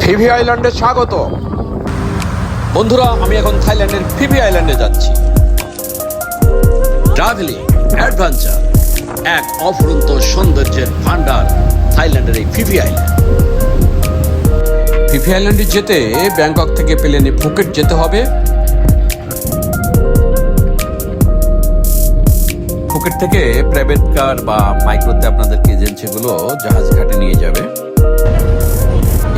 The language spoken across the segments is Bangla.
ফিফি আইল্যান্ডে স্বাগত। বন্ধুরা, আমি এখন থাইল্যান্ডের ফিফি আইল্যান্ডে যাচ্ছি। ট্রাভেলিং অ্যাডভেঞ্চার, এক অফুরন্ত সৌন্দর্যের ভান্ডার থাইল্যান্ডের এই ফিফি আইল্যান্ড। ফিফি আইল্যান্ডে যেতে ব্যাংকক থেকে প্লেনে ফুকেট যেতে হবে। ফুকেট থেকে প্রাইভেট কার বা মাইক্রোতে আপনাদেরকে এজেন্সিগুলো জাহাজ ঘাটে নিয়ে যাবে।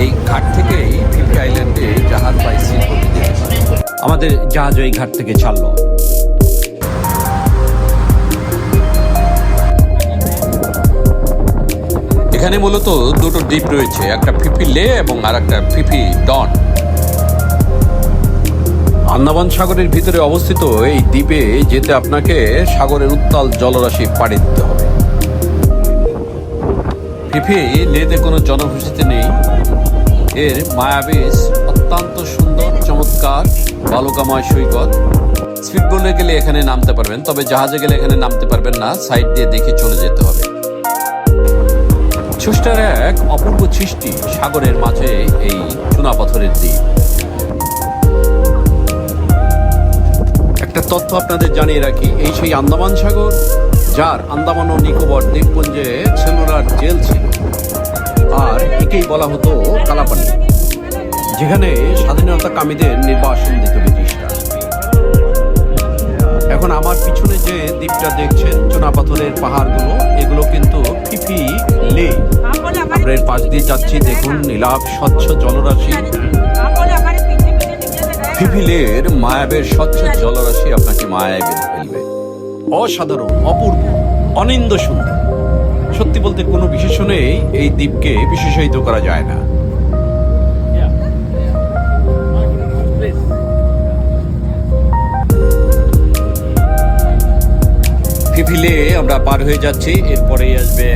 এই ঘাট থেকেই ফিফি আইল্যান্ডে জাহাজ বাই সি করতে যেতে পারে। আমাদের জাহাজ এই ঘাট থেকে ছাড়লো। এখানে মূলত দুটো দ্বীপ রয়েছে, একটা ফিফি লে এবং আর একটা ফিফি ডন। আন্দামান সাগরের ভিতরে অবস্থিত এই দ্বীপে যেতে আপনাকে সাগরের উত্তাল জলরাশি পাড়ি দিতে হবে। ফিফি লেতে কোনো জনবসতি নেই। এর মায়াবীজ অত্যন্ত সুন্দর, চমৎকার বালুকাময় সৈকত। স্পিড বোটে গেলে এখানে নামতে পারবেন, তবে জাহাজে গেলে এখানে নামতে পারবেন না, সাইড দিয়ে দেখে চলে যেতে হবে। স্রষ্টার এক অপূর্ব সৃষ্টি সাগরের মাঝে এই চুনাপাথরের দ্বীপ। একটা তথ্য আপনাদের জানিয়ে রাখি, এই সেই আন্দামান সাগর যার আন্দামান ও নিকোবর দ্বীপপুঞ্জে সেলুলার জেল ছিল, আর একেই বলা হতো কালাপানি, যেখানে স্বাধীনতা কামীদের নির্বাসন দিত ব্রিটিশরা। এখন আমার পিছনে যে দ্বীপটা দেখছেন, চুনাপাথরের পাহাড়গুলো, এগুলো কিন্তু ফিফি লে। আমরা এর পাশ দিয়ে যাচ্ছি, দেখুন নীলাভ স্বচ্ছ জলরাশি। ফিফি লের মায়াবের স্বচ্ছ জলরাশি আপনাকে মায়ায় বেঁধে ফেলবে। অসাধারণ, অপূর্ব, অনিন্দ সুন্দর। সত্যি বলতে কোনো বিশেষণেই এই দ্বীপকে বিশেষায়িত করা যায় না। ফিফি লে আমরা পার হয়ে যাচ্ছি, এরপরেই আসবে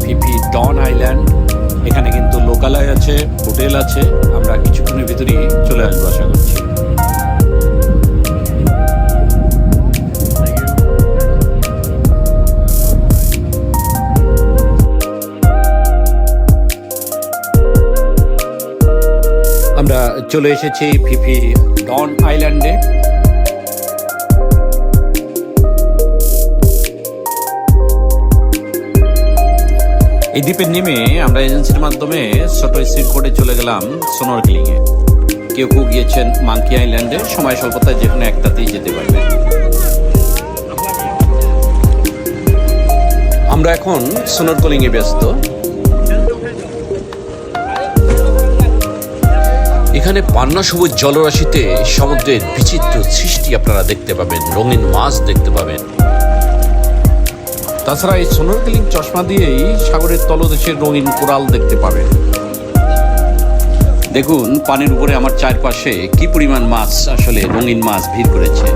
ফিফি ডন আইল্যান্ড। এখানে কিন্তু লোকালয় আছে, হোটেল আছে। আমরা কিছুক্ষণের ভিতরেই চলে আসবো আশা করছি। আমরা চলে এসেছি ফিফি ডন আইল্যান্ডে। এই দ্বীপের নেমে আমরা এজেন্সির মাধ্যমে ছোট স্পিড বোটে চলে গেলাম স্নরকেলিং এ। কেউ কেউ গিয়েছেন মাঙ্কি আইল্যান্ডে, সময় স্বল্পতায় যেখানে একটাতেই যেতে পারবেন। আমরা এখন স্নরকেলিং এ ব্যস্ত। এখানে পান্না সবুজ জলরাশিতে সমুদ্রের বিচিত্র সৃষ্টি আপনারা দেখতে পাবেন, রঙিন মাছ দেখতে পাবেন। তাছাড়া এই স্নরকেলিং চশমা দিয়েই সাগরের তলদেশের রঙিন কোরাল দেখতে পাবেন। দেখুন পানির উপরে আমার চারপাশে কি পরিমাণ মাছ, আসলে রঙিন মাছ ভিড় করেছে।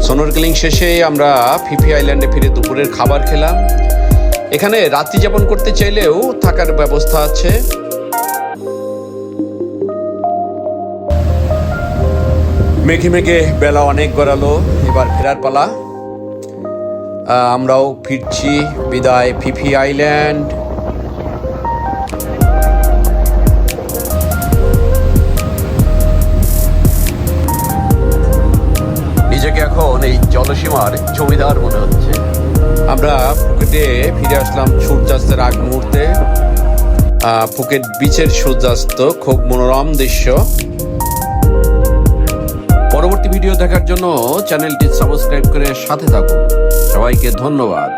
স্নরকেলিং শেষে আমরা ফিফি আইল্যান্ডে ফিরে দুপুরের খাবার খেলাম। এখানে রাত্রি যাপন করতে চাইলেও থাকার ব্যবস্থা আছে। মেঘে মেঘে বেলা অনেক গড়ালো, এবার ফেরার পালা। আমরাও ফিরছি। বিদায় ফিফি আইল্যান্ড। নিজেকে এখন এই জলসীমার জমিদার মনে হচ্ছে। আমরা ফুকেটে ফিরে আসলাম সূর্যাস্তের আগ মুহূর্তে। ফুকেট বিচের সূর্যাস্ত খুব মনোরম দৃশ্য। পরবর্তী ভিডিও দেখার জন্য চ্যানেলটি সাবস্ক্রাইব করে সাথে থাকুন। সবাইকে ধন্যবাদ।